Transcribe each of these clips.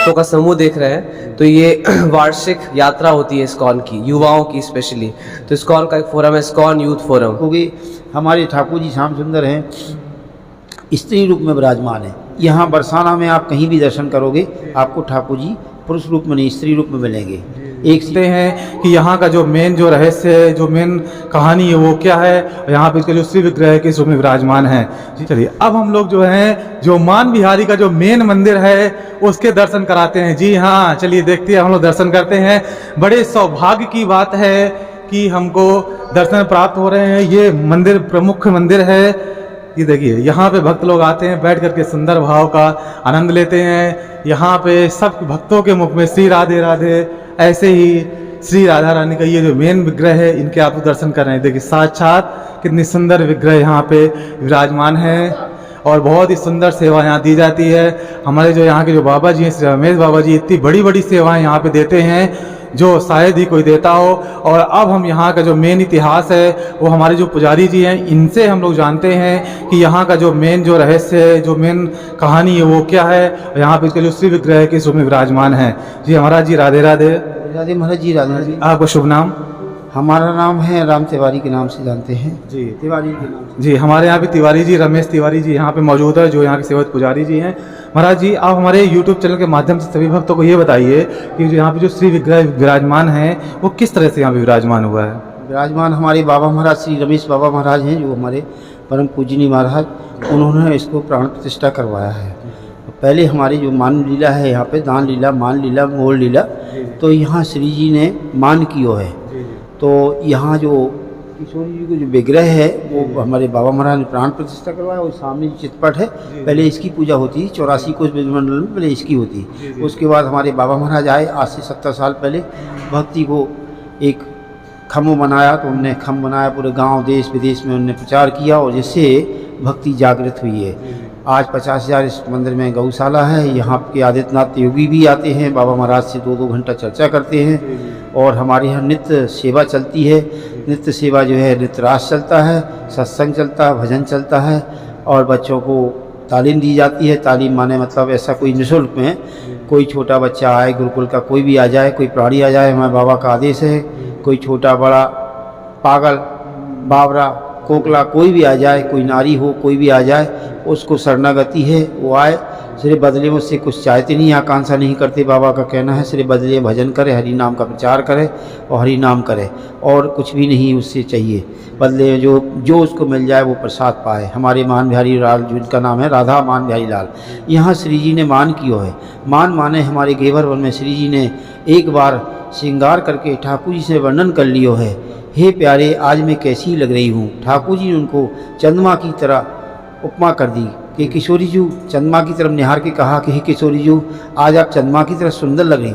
भक्तों का समूह देख रहे हैं। तो ये वार्षिक यात्रा होती है इस्कॉन की, युवाओं की स्पेशली। तो इस्कॉन का एक फोरम है, इस्कॉन यूथ फोरम। क्योंकि हमारे ठाकुर जी श्याम सुंदर हैं, स्त्री रूप में विराजमान है। यहाँ बरसाना में आप कहीं भी दर्शन करोगे आपको ठाकुर जी पुरुष रूप में नहीं, स्त्री रूप में मिलेंगे। एक देखते हैं कि यहाँ का जो मेन जो रहस्य है, जो मेन कहानी है वो क्या है। यहाँ पे इसका जो श्री विग्रह किस रूप में विराजमान है। चलिए अब हम लोग जो हैं जो मान बिहारी का जो मेन मंदिर है उसके दर्शन कराते हैं। जी हाँ, चलिए देखते हैं, हम लोग दर्शन करते हैं। बड़े सौभाग्य की बात है कि हमको दर्शन प्राप्त हो रहे हैं। ये मंदिर प्रमुख मंदिर है। ये देखिए यहाँ पे भक्त लोग आते हैं, बैठ करके सुंदर भाव का आनंद लेते हैं। यहाँ पे सब भक्तों के मुख में श्री राधे राधे, ऐसे ही श्री राधा रानी का ये जो मेन विग्रह है इनके आप दर्शन कर रहे हैं। देखिए साक्षात कितनी सुंदर विग्रह यहाँ पे विराजमान है और बहुत ही सुंदर सेवा यहाँ दी जाती है। हमारे जो यहाँ के जो बाबा जी हैं, श्री रमेश बाबा जी, इतनी बड़ी बड़ी सेवाएं यहाँ पे देते हैं जो शायद ही कोई देता हो। और अब हम यहाँ का जो मेन इतिहास है वो हमारे जो पुजारी जी हैं इनसे हम लोग जानते हैं कि यहाँ का जो मेन जो रहस्य है, जो मेन कहानी है वो क्या है। यहाँ पे इसका जो श्री विग्रह है किस रूप में विराजमान है। जी महाराज जी राधे राधे। राधे महाराज जी राधे जी। आपका शुभ नाम? हमारा नाम है राम तिवारी के नाम से जानते हैं जी, तिवारी के नाम से। जी हमारे यहाँ भी तिवारी जी, रमेश तिवारी जी यहाँ पे मौजूद है जो यहाँ के सेवक पुजारी जी हैं। महाराज जी आप हमारे YouTube चैनल के माध्यम से सभी भक्तों को ये बताइए कि जो यहाँ पे जो श्री विग्रह विराजमान है वो किस तरह से यहाँ पे विराजमान हुआ है। विराजमान हमारे बाबा महाराज श्री रमेश बाबा महाराज हैं, जो हमारे परम पूजनीय महाराज, उन्होंने इसको प्राण प्रतिष्ठा करवाया है। पहले हमारी जो मान लीला है यहाँ पे, दान लीला, मान लीला, मोड़ लीला, तो यहाँ श्री जी ने मान कियो है। तो यहाँ जो किशोरी जी को जो विग्रह है वो हमारे बाबा महाराज ने प्राण प्रतिष्ठा करवाया। और सामने जो चितपट है पहले इसकी पूजा होती, 84 कोष मंडल में पहले इसकी होती। उसके बाद हमारे बाबा महाराज आए आज से 70 साल पहले, भक्ति को एक खम्भ बनाया, तो उनने खम्भ बनाया, पूरे गांव देश विदेश में उनने प्रचार किया और जिससे भक्ति जागृत हुई है। आज 50,000 इस मंदिर में गौशाला है। यहाँ के आदित्यनाथ योगी भी आते हैं, बाबा महाराज से 2-2 घंटा चर्चा करते हैं। और हमारे यहाँ नित्य सेवा चलती है। नित्य सेवा जो है, नित्य रास चलता है, सत्संग चलता है, भजन चलता है और बच्चों को तालीम दी जाती है। तालीम माने मतलब ऐसा कोई निःशुल्क में, कोई छोटा बच्चा आए, गुरुकुल का कोई भी आ जाए, कोई प्राणी आ जाए, हमारे बाबा का आदेश है। कोई छोटा बड़ा, पागल, बावरा, कोकला, कोई भी आ जाए, कोई नारी हो, कोई भी आ जाए, उसको शरणागति है, वो आए। सिर्फ बदले में उससे कुछ चाहते नहीं, आकांक्षा नहीं करते। बाबा का कहना है सिर्फ बदले भजन करे, हरि नाम का प्रचार करे और हरि नाम करे, और कुछ भी नहीं उससे चाहिए। बदले जो उसको मिल जाए वो प्रसाद पाए। हमारे मान बिहारी लाल, जिनका नाम है राधा मान बिहारी लाल, यहाँ श्री जी ने मान कियो है। मान माने हमारे घेवर वन में श्री जी ने एक बार श्रृंगार करके ठाकुर जी से वर्णन कर लियो है, हे प्यारे आज मैं कैसी लग रही हूँ। ठाकुर जी ने उनको चंद्रमा की तरह उपमा कर दी कि किशोरी जी, चंद्रमा की तरफ निहार के कहा कि हे किशोरी जी आज आप चंद्रमा की तरह सुंदर लग रही।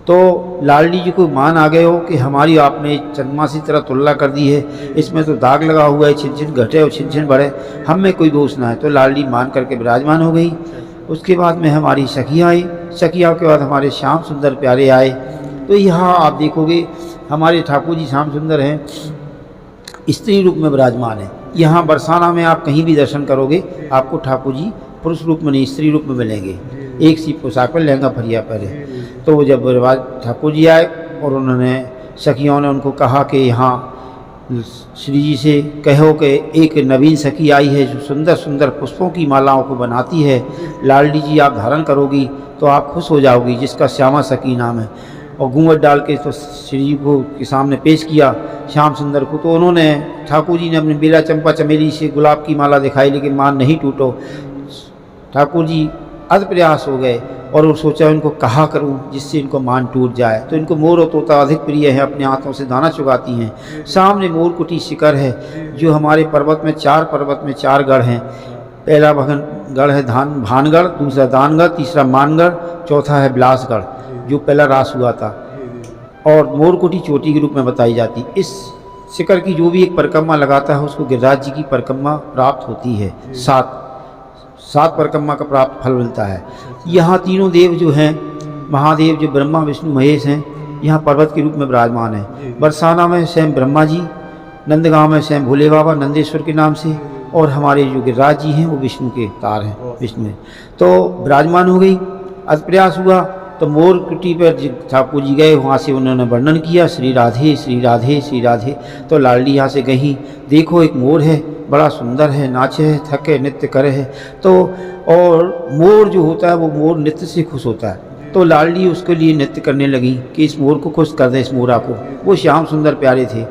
तो लालडी जी को मान आ गए हो कि हमारी आपने चंद्रमा सी तरह तुलना कर दी है, इसमें तो दाग लगा हुआ है, छिन छिन घटे और छिन छिन बढ़े, हम में कोई दोष ना है। तो लालडी मान करके विराजमान हो गई। उसके बाद में हमारी सखियाँ आई, सखियों के बाद हमारे श्याम सुंदर प्यारे आए। तो यहाँ आप देखोगे हमारे ठाकुर जी श्याम सुंदर हैं, स्त्री रूप में विराजमान है। यहाँ बरसाना में आप कहीं भी दर्शन करोगे आपको ठाकुर जी पुरुष रूप में नहीं, स्त्री रूप में मिलेंगे। एक सी पोशाक पर, लहंगा फरिया पहले। तो जब ठाकुर जी आए और उन्होंने सखियों ने उनको कहा कि यहाँ श्री जी से कहो कि एक नवीन सखी आई है जो सुंदर सुंदर पुष्पों की मालाओं को बनाती है, लालडी जी आप धारण करोगी तो आप खुश हो जाओगी, जिसका श्यामा सखी नाम है। और घूंघट डाल के तो श्री जी को के सामने पेश किया श्याम सुंदर को। तो उन्होंने, ठाकुर जी ने अपनी बेला चंपा चमेली से गुलाब की माला दिखाई, लेकिन मान नहीं टूटो। ठाकुर जी अध प्रयास हो गए और वो सोचा इनको कहा करूं जिससे इनको मान टूट जाए। तो इनको मोर और तोता अधिक प्रिय है, अपने हाथों से दाना चुगाती हैं। सामने मोर कुटी शिखर है, जो हमारे पर्वत में 4 गढ़ हैं। पहला गढ़ है भानगढ़, दूसरा दानगढ़, तीसरा मानगढ़, चौथा है बिलासगढ़, जो पहला रास हुआ था और मोरकुटी चोटी के रूप में बताई जाती। इस शिखर की जो भी एक परिक्रमा लगाता है उसको गिरिराज जी की परिक्रमा प्राप्त होती है। 7 परिक्रमा का प्राप्त फल मिलता है। यहाँ तीनों देव जो हैं, महादेव जो ब्रह्मा विष्णु महेश हैं, यहाँ पर्वत के रूप में विराजमान है। बरसाना में स्वयं ब्रह्मा जी, नंदगांव में स्वयं भोले बाबा नंदेश्वर के नाम से, और हमारे जो गिरिराज जी हैं वो विष्णु के तार हैं, विष्णु। तो विराजमान हो गई। प्रयास हुआ तो मोर कुटी पर ठाकुर जी गए, वहाँ से उन्होंने वर्णन किया श्री राधे श्री राधे श्री राधे। तो लाडली यहाँ से गई, देखो एक मोर है, बड़ा सुंदर है, नाचे है, थके नृत्य करे है। तो और मोर जो होता है वो मोर नृत्य से खुश होता है। तो लाडली उसके लिए नृत्य करने लगी कि इस मोर को खुश कर दे, इस मोरा को। वो श्याम सुंदर प्यारे थे,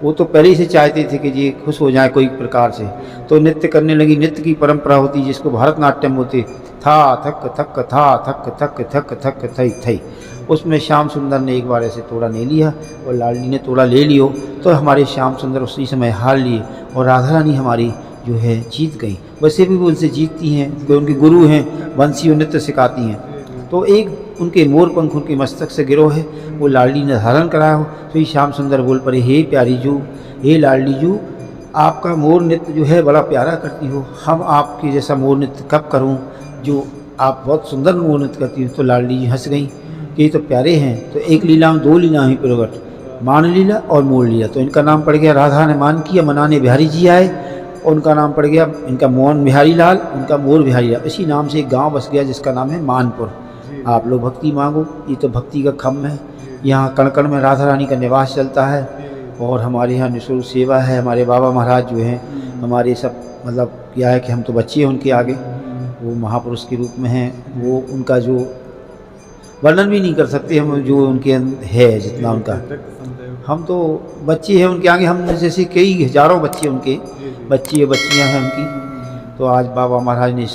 वो तो पहले ही से चाहते थे कि ये खुश हो जाए कोई प्रकार से। तो नृत्य करने लगी। नृत्य की परंपरा होती है जिसको भरतनाट्यम बोलते, था थक थक था थक थक थक थक थई थई। उसमें श्याम सुंदर ने एक बार ऐसे तोड़ा नहीं लिया और लाडली ने तोड़ा ले लियो, तो हमारे श्याम सुंदर उसी समय हार लिए और राधा रानी हमारी जो है जीत गई। वैसे भी वो उनसे जीतती हैं, कोई उनके गुरु हैं, वंशी और नृत्य सिखाती हैं। तो एक उनके मोर पंख उनके मस्तक से गिरो है, वो लाडली ने धारण कराया हो। तो ये श्याम सुंदर बोल पड़े, हे प्यारी जू, हे लाडली जू, आपका मोर नृत्य जो है बड़ा प्यारा करती हो, हम आपके जैसा मोर नृत्य कब करूं, जो आप बहुत सुंदर मोर नृत्य करती हो। तो लाडली जी हंस गई कि ये तो प्यारे हैं। तो एक लीला में दो लीला हुई प्रगट, मान लीला और मोर लीला। तो इनका नाम पड़ गया, राधा ने मान किया, मनाने बिहारी जी आए और उनका नाम पड़ गया, इनका मोहन बिहारी लाल, उनका मोर बिहारी लाल। इसी नाम से एक गाँव बस गया जिसका नाम है मानपुर। आप लोग भक्ति मांगो, ये तो भक्ति का खम्भ है। यहाँ कण कण में राधा रानी का निवास चलता है और हमारे यहाँ निःशुल्क सेवा है। हमारे बाबा महाराज जो हैं हमारे सब मतलब क्या है कि हम तो बच्चे हैं उनके आगे, वो महापुरुष के रूप में हैं। वो उनका जो वर्णन भी नहीं कर सकते हम, जो उनके है जितना उनका, हम तो बच्चे हैं उनके आगे। हम जैसे कई हजारों बच्चे उनके बच्चे बच्चियाँ हैं उनकी। तो आज बाबा महाराज ने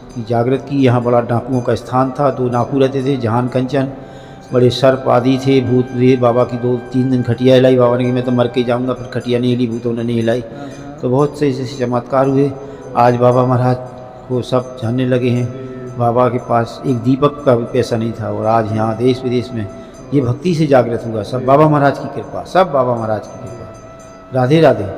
की जागृत की। यहाँ बड़ा डाकुओं का स्थान था, 2 डाकू रहते थे, जहान कंचन, बड़े सर्प आदि थे, भूत प्रेत। बाबा की 2-3 दिन खटिया हिलाई। बाबा ने कि मैं तो मर के जाऊँगा, फिर खटिया नहीं हिली, भूतों ने नहीं हिलाई। तो बहुत से ऐसे चमत्कार हुए। आज बाबा महाराज को सब जानने लगे हैं। बाबा के पास एक दीपक का भी पैसा नहीं था और आज यहाँ देश विदेश में ये भक्ति से जागृत हुआ। सब बाबा महाराज की कृपा, सब बाबा महाराज की कृपा। राधे राधे।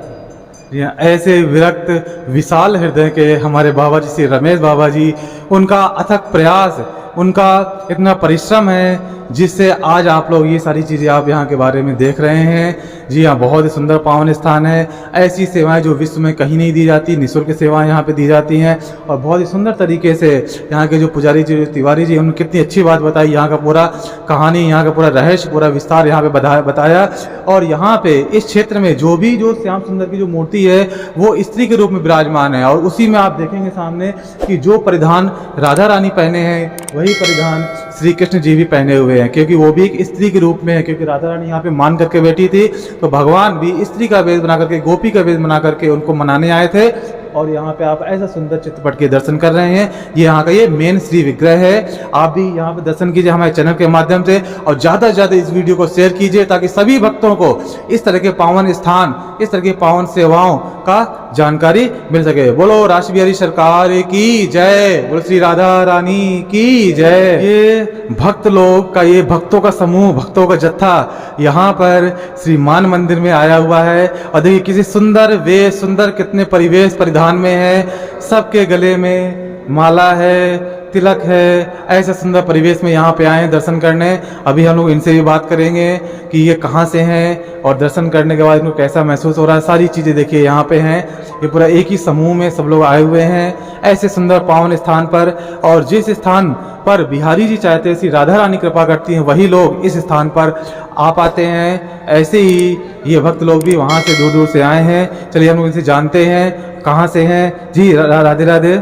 ऐसे विरक्त विशाल हृदय के हमारे बाबा जी श्री रमेश बाबा जी, उनका अथक प्रयास, उनका इतना परिश्रम है जिससे आज आप लोग ये सारी चीज़ें आप यहाँ के बारे में देख रहे हैं। जी हाँ, बहुत ही सुंदर पावन स्थान है। ऐसी सेवाएं जो विश्व में कहीं नहीं दी जाती, निःशुल्क सेवाएं यहाँ पे दी जाती हैं और बहुत ही सुंदर तरीके से यहाँ के जो पुजारी जी तिवारी जी, उन्होंने कितनी अच्छी बात बताई। यहाँ का पूरा कहानी, यहाँ का पूरा रहस्य, पूरा विस्तार यहाँ पे बताया। और यहाँ पे इस क्षेत्र में जो श्याम सुंदर की जो मूर्ति है वो स्त्री के रूप में विराजमान है। और उसी में आप देखेंगे सामने कि जो परिधान राधा रानी पहने हैं वही परिधान श्री कृष्ण जी भी पहने हुए हैं, क्योंकि वो भी एक स्त्री के रूप में है। क्योंकि राधा रानी यहाँ पे मान करके बैठी थी, तो भगवान भी स्त्री का वेश बना करके, गोपी का वेश बना करके उनको मनाने आए थे। और यहाँ पे आप ऐसा सुंदर चित्रपट के दर्शन कर रहे हैं। ये यहाँ का ये मेन श्री विग्रह है। आप भी यहाँ पे दर्शन कीजिए हमारे चैनल के माध्यम से और ज़्यादा से ज़्यादा इस वीडियो को शेयर कीजिए ताकि सभी भक्तों को इस तरह के पावन स्थान, इस तरह की पावन सेवाओं का जानकारी मिल सके। बोलो राष्ट्र बिहारी सरकार की जय, बोलो श्री राधा रानी की जय। ये भक्त लोग का, ये भक्तों का समूह, भक्तों का जत्था यहाँ पर श्री मान मंदिर में आया हुआ है। और देखिए किसी सुंदर वेश, सुंदर कितने परिवेश परिधान में है, सबके गले में माला है, तिलक है। ऐसे सुंदर परिवेश में यहाँ पे आए हैं दर्शन करने। अभी हम लोग इनसे भी बात करेंगे कि ये कहाँ से हैं और दर्शन करने के बाद इनको कैसा महसूस हो रहा है। सारी चीज़ें देखिए यहाँ पे हैं। ये पूरा एक ही समूह में सब लोग आए हुए हैं ऐसे सुंदर पावन स्थान पर। और जिस स्थान पर बिहारी जी चाहते हैं, श्री राधा रानी कृपा करती हैं, वही लोग इस स्थान पर आ पाते हैं। ऐसे ही ये भक्त लोग भी वहाँ से दूर दूर से आए हैं। चलिए हम लोग इनसे जानते हैं कहाँ से हैं। जी राधे राधे।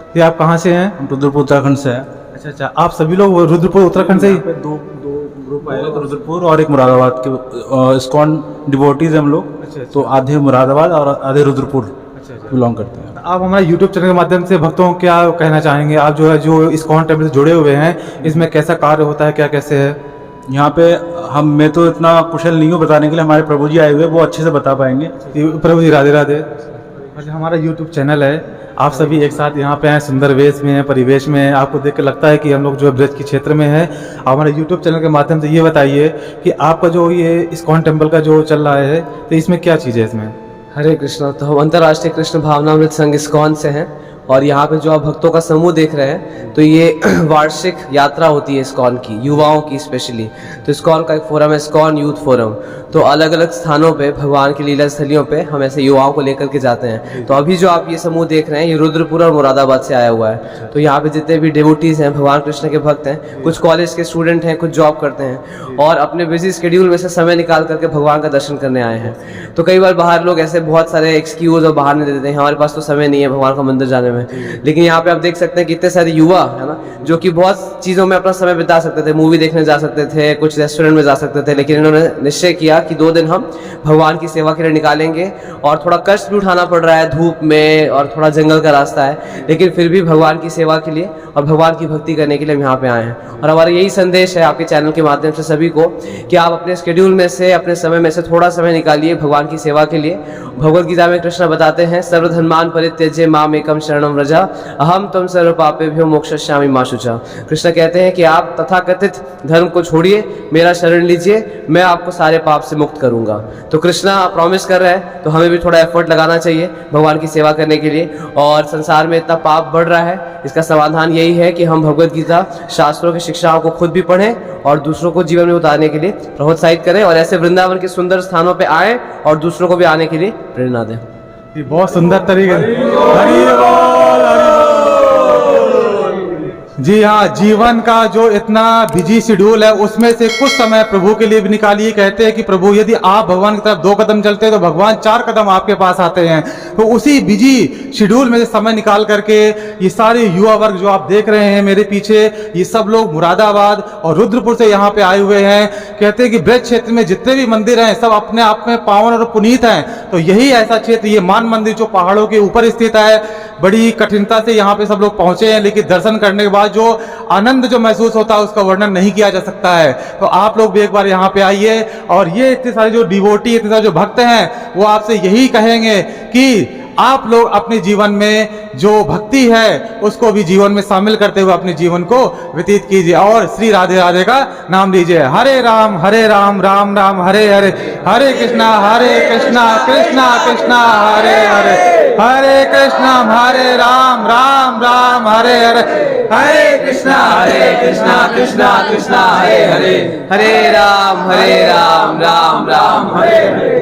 ये आप कहाँ से हैं? रुद्रपुर उत्तराखंड से है। अच्छा, आप सभी लोग रुद्रपुर उत्तराखंड से ही? दो ग्रुप आए, रुद्रपुर और एक मुरादाबाद के इस्कॉन डिवोटीज हम लोग। अच्छा। तो आधे मुरादाबाद और आधे रुद्रपुर बिलोंग करते हैं। आप हमारे YouTube चैनल के माध्यम से भक्तों को क्या कहना चाहेंगे? आप जो इस्कॉन टेम्पल से जुड़े हुए हैं, इसमें कैसा कार्य होता है, क्या कैसे है यहाँ पे? मैं तो इतना कुशल नहीं हूँ बताने के लिए, हमारे प्रभु जी आए हुए, वो अच्छे से बता पाएंगे। प्रभु जी राधे राधे। अच्छा, हमारा YouTube चैनल है, आप सभी एक साथ यहाँ पे हैं, सुंदर वेश में हैं, परिवेश में हैं। आपको देख के लगता है कि हम लोग जो है ब्रज के क्षेत्र में हैं। आप हमारे YouTube चैनल के माध्यम से ये बताइए कि आपका जो ये इस्कॉन टेम्पल का जो चल रहा है, तो इसमें क्या चीज़ है इसमें? हरे कृष्णा। तो हम अंतर्राष्ट्रीय कृष्ण भावनामृत संघ इस्कॉन से हैं और यहाँ पे जो आप भक्तों का समूह देख रहे हैं, तो ये वार्षिक यात्रा होती है इस्कॉन की, युवाओं की स्पेशली। तो इस्कॉन का एक फोरम है, इस्कॉन यूथ फोरम। तो अलग अलग स्थानों पे, भगवान की लीला स्थलियों पे हम ऐसे युवाओं को लेकर के जाते हैं। तो अभी जो आप ये समूह देख रहे हैं, ये रुद्रपुर और मुरादाबाद से आया हुआ है। तो यहाँ पे जितने भी डिवोटीज हैं, भगवान कृष्ण के भक्त हैं, कुछ कॉलेज के स्टूडेंट हैं, कुछ जॉब करते हैं, और अपने बिजी शेड्यूल में से समय निकाल करके भगवान का दर्शन करने आए हैं। तो कई बार बाहर लोग ऐसे बहुत सारे एक्सक्यूज और बाहर नहीं देते हैं, हमारे पास तो समय नहीं है भगवान का मंदिर जाने में। लेकिन यहाँ पे आप देख सकते हैं कि इतने सारे युवा है ना, जो कि बहुत चीज़ों में अपना समय बिता सकते थे, मूवी देखने जा सकते थे, कुछ रेस्टोरेंट में जा सकते थे, लेकिन इन्होंने निश्चय किया कि 2 दिन हम भगवान की सेवा के लिए निकालेंगे। और थोड़ा कष्ट भी उठाना पड़ रहा है, धूप में, और थोड़ा जंगल का रास्ता है, लेकिन फिर भी भगवान की सेवा के लिए और भगवान की भक्ति करने के लिए हम यहाँ पे आए हैं। और हमारा यही संदेश है आपके चैनल के माध्यम से सभी को, कि आप अपने शेड्यूल में से, अपने समय में से थोड़ा समय निकालिए भगवान की सेवा के लिए। भगवद गीता में कृष्ण बताते हैं, सर्वधर्मान परित्यज्य माम एकम शरणम व्रजा अहम त्वं सर्व पापेभ्यो मोक्षयिष्यामि मा शुचा। कृष्ण कहते हैं कि आप तथाकथित धर्म को छोड़िए, मेरा शरण लीजिए, मैं आपको सारे पाप से मुक्त करूंगा। तो कृष्णा प्रॉमिस कर रहे हैं, तो हमें भी थोड़ा एफर्ट लगाना चाहिए भगवान की सेवा करने के लिए। और संसार में इतना पाप बढ़ रहा है, इसका समाधान यही है कि हम भगवद गीता शास्त्रों की शिक्षाओं को खुद भी पढ़ें और दूसरों को जीवन में उतारने के लिए प्रोत्साहित करें, और ऐसे वृंदावन के सुंदर स्थानों पे आए और दूसरों को भी आने के लिए प्रेरणा दें। ये बहुत सुंदर तरीके से हरि बोल, हरि बोल। जी हाँ, जीवन का जो इतना बिजी शेड्यूल है, उसमें से कुछ समय प्रभु के लिए भी निकालिए। कहते हैं कि प्रभु यदि आप भगवान की तरफ 2 कदम चलते हैं तो भगवान 4 कदम आपके पास आते हैं। तो उसी बिजी शेड्यूल में से समय निकाल करके ये सारे युवा वर्ग जो आप देख रहे हैं मेरे पीछे, ये सब लोग मुरादाबाद और रुद्रपुर से यहाँ पे आए हुए हैं। कहते हैं कि ब्रज क्षेत्र में जितने भी मंदिर हैं सब अपने आप में पावन और पुनीत हैं। तो यही ऐसा क्षेत्र, ये मान मंदिर जो पहाड़ों के ऊपर स्थित है, बड़ी कठिनता से यहाँ पे सब लोग पहुंचे हैं, लेकिन दर्शन करने के बाद जो आनंद जो महसूस होता है उसका वर्णन नहीं किया जा सकता है। तो आप लोग भी एक बार यहाँ पे आइए, और ये इतने सारे जो डिवोटी, इतने सारे जो भक्त हैं, वो आपसे यही कहेंगे कि आप लोग अपने जीवन में जो भक्ति है उसको भी जीवन में शामिल करते हुए अपने जीवन को व्यतीत कीजिए, और श्री राधे राधे का नाम लीजिए। हरे राम राम राम हरे हरे, हरे कृष्णा कृष्णा कृष्णा हरे हरे, हरे कृष्णा राम राम हरे हरे, हरे कृष्णा कृष्णा कृष्णा हरे हरे, हरे राम राम राम हरे हरे।